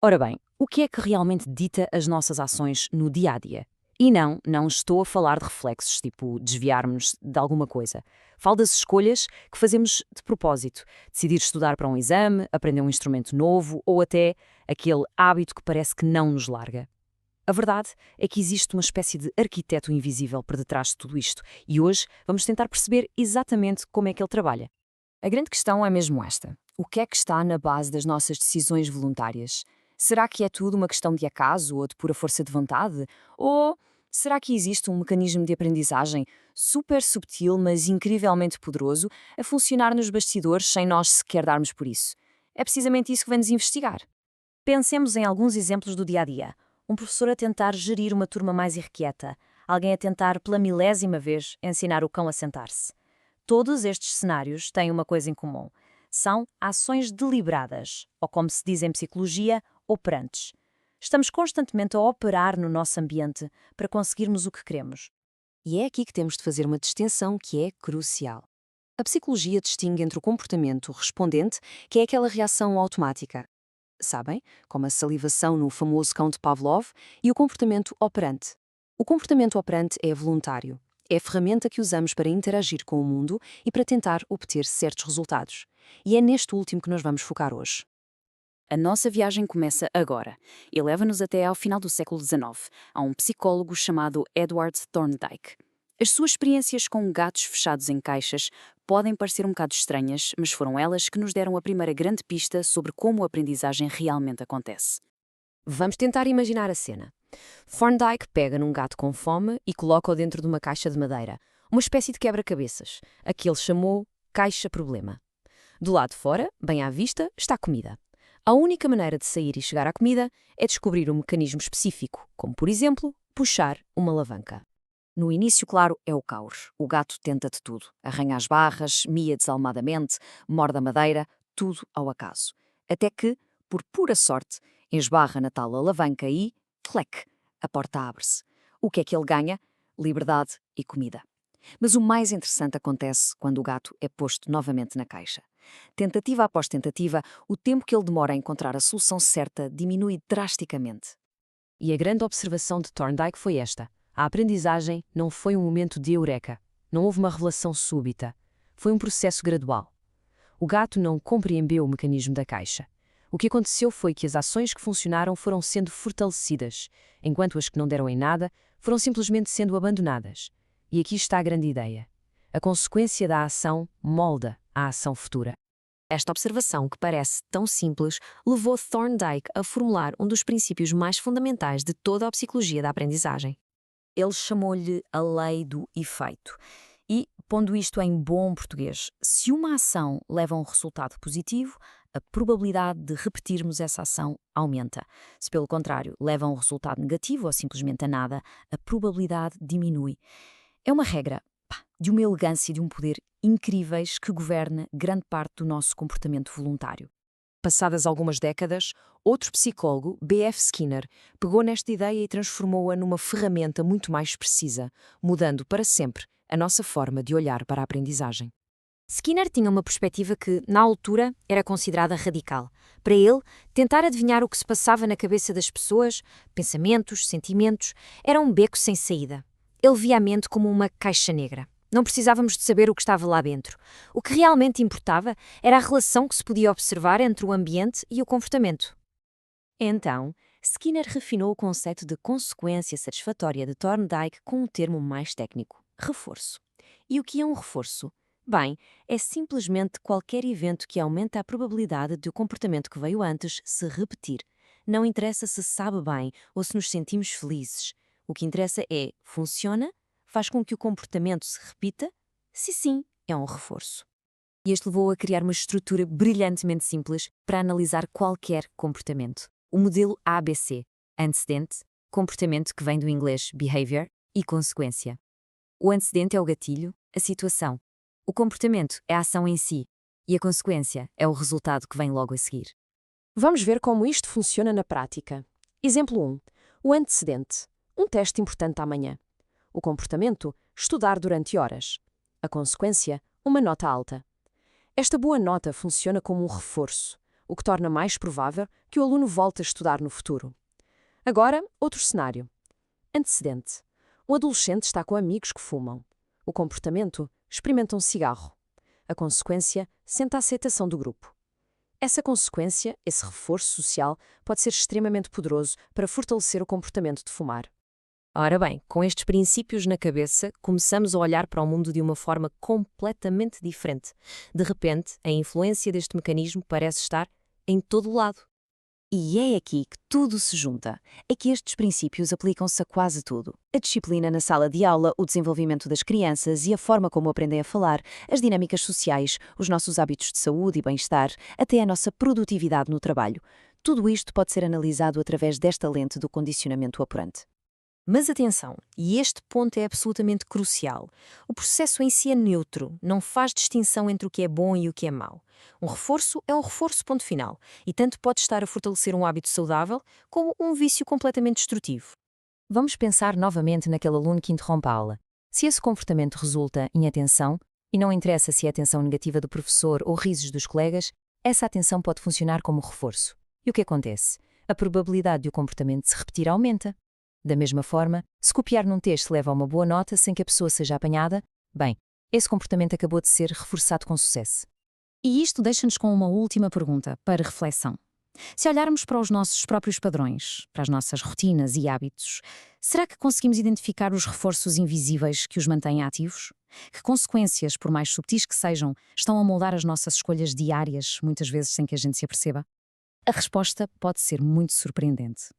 Ora bem, o que é que realmente dita as nossas ações no dia a dia? E não estou a falar de reflexos, tipo desviarmos de alguma coisa. Falo das escolhas que fazemos de propósito. Decidir estudar para um exame, aprender um instrumento novo ou até aquele hábito que parece que não nos larga. A verdade é que existe uma espécie de arquiteto invisível por detrás de tudo isto e hoje vamos tentar perceber exatamente como é que ele trabalha. A grande questão é mesmo esta: o que é que está na base das nossas decisões voluntárias? Será que é tudo uma questão de acaso ou de pura força de vontade? Ou será que existe um mecanismo de aprendizagem super subtil, mas incrivelmente poderoso, a funcionar nos bastidores sem nós sequer darmos por isso? É precisamente isso que vamos investigar. Pensemos em alguns exemplos do dia a dia. Um professor a tentar gerir uma turma mais irrequieta, alguém a tentar pela milésima vez ensinar o cão a sentar-se. Todos estes cenários têm uma coisa em comum. São ações deliberadas, ou como se diz em psicologia, operantes. Estamos constantemente a operar no nosso ambiente para conseguirmos o que queremos. E é aqui que temos de fazer uma distinção que é crucial. A psicologia distingue entre o comportamento respondente, que é aquela reação automática, sabem, como a salivação no famoso cão de Pavlov, e o comportamento operante. O comportamento operante é voluntário. É a ferramenta que usamos para interagir com o mundo e para tentar obter certos resultados. E é neste último que nós vamos focar hoje. A nossa viagem começa agora e leva-nos até ao final do século XIX, a um psicólogo chamado Edward Thorndike. As suas experiências com gatos fechados em caixas podem parecer um bocado estranhas, mas foram elas que nos deram a primeira grande pista sobre como a aprendizagem realmente acontece. Vamos tentar imaginar a cena. Thorndike pega num gato com fome e coloca-o dentro de uma caixa de madeira, uma espécie de quebra-cabeças, a que ele chamou caixa-problema. Do lado de fora, bem à vista, está a comida. A única maneira de sair e chegar à comida é descobrir um mecanismo específico, como, por exemplo, puxar uma alavanca. No início, claro, é o caos. O gato tenta de tudo. Arranha as barras, mia desalmadamente, morde a madeira, tudo ao acaso. Até que, por pura sorte, esbarra na tal alavanca e, clec, a porta abre-se. O que é que ele ganha? Liberdade e comida. Mas o mais interessante acontece quando o gato é posto novamente na caixa. Tentativa após tentativa, o tempo que ele demora a encontrar a solução certa diminui drasticamente. E a grande observação de Thorndike foi esta. A aprendizagem não foi um momento de eureka. Não houve uma revelação súbita. Foi um processo gradual. O gato não compreendeu o mecanismo da caixa. O que aconteceu foi que as ações que funcionaram foram sendo fortalecidas, enquanto as que não deram em nada foram simplesmente sendo abandonadas. E aqui está a grande ideia. A consequência da ação molda a ação futura. Esta observação, que parece tão simples, levou Thorndike a formular um dos princípios mais fundamentais de toda a psicologia da aprendizagem. Ele chamou-lhe a lei do efeito. E, pondo isto em bom português, se uma ação leva a um resultado positivo, a probabilidade de repetirmos essa ação aumenta. Se, pelo contrário, leva a um resultado negativo ou simplesmente a nada, a probabilidade diminui. É uma regra, de uma elegância e de um poder incríveis que governa grande parte do nosso comportamento voluntário. Passadas algumas décadas, outro psicólogo, B.F. Skinner, pegou nesta ideia e transformou-a numa ferramenta muito mais precisa, mudando para sempre a nossa forma de olhar para a aprendizagem. Skinner tinha uma perspectiva que, na altura, era considerada radical. Para ele, tentar adivinhar o que se passava na cabeça das pessoas, pensamentos, sentimentos, era um beco sem saída. Ele via a mente como uma caixa negra. Não precisávamos de saber o que estava lá dentro. O que realmente importava era a relação que se podia observar entre o ambiente e o comportamento. Então, Skinner refinou o conceito de consequência satisfatória de Thorndike com um termo mais técnico: reforço. E o que é um reforço? Bem, é simplesmente qualquer evento que aumenta a probabilidade de o comportamento que veio antes se repetir. Não interessa se sabe bem ou se nos sentimos felizes. O que interessa é, funciona? Faz com que o comportamento se repita? Se sim, é um reforço. E este levou a criar uma estrutura brilhantemente simples para analisar qualquer comportamento. O modelo ABC: antecedente, comportamento, que vem do inglês behavior, e consequência. O antecedente é o gatilho, a situação. O comportamento é a ação em si, e a consequência é o resultado que vem logo a seguir. Vamos ver como isto funciona na prática. Exemplo 1. O antecedente. Um teste importante amanhã. O comportamento, estudar durante horas. A consequência, uma nota alta. Esta boa nota funciona como um reforço. o que torna mais provável que o aluno volte a estudar no futuro. Agora, outro cenário. Antecedente. Um adolescente está com amigos que fumam. O comportamento: experimenta um cigarro. A consequência: sente a aceitação do grupo. Essa consequência, esse reforço social, pode ser extremamente poderoso para fortalecer o comportamento de fumar. Ora bem, com estes princípios na cabeça, começamos a olhar para o mundo de uma forma completamente diferente. De repente, a influência deste mecanismo parece estar em todo lado. E é aqui que tudo se junta. É que estes princípios aplicam-se a quase tudo. A disciplina na sala de aula, o desenvolvimento das crianças e a forma como aprendem a falar, as dinâmicas sociais, os nossos hábitos de saúde e bem-estar, até a nossa produtividade no trabalho. Tudo isto pode ser analisado através desta lente do condicionamento operante. Mas atenção, e este ponto é absolutamente crucial. O processo em si é neutro, não faz distinção entre o que é bom e o que é mau. Um reforço é um reforço, ponto final, e tanto pode estar a fortalecer um hábito saudável como um vício completamente destrutivo. Vamos pensar novamente naquele aluno que interrompe a aula. Se esse comportamento resulta em atenção, e não interessa se é atenção negativa do professor ou risos dos colegas, essa atenção pode funcionar como reforço. E o que acontece? A probabilidade de o comportamento se repetir aumenta. Da mesma forma, se copiar num texto leva a uma boa nota sem que a pessoa seja apanhada, bem, esse comportamento acabou de ser reforçado com sucesso. E isto deixa-nos com uma última pergunta para reflexão. Se olharmos para os nossos próprios padrões, para as nossas rotinas e hábitos, será que conseguimos identificar os reforços invisíveis que os mantêm ativos? Que consequências, por mais subtis que sejam, estão a moldar as nossas escolhas diárias, muitas vezes sem que a gente se aperceba? A resposta pode ser muito surpreendente.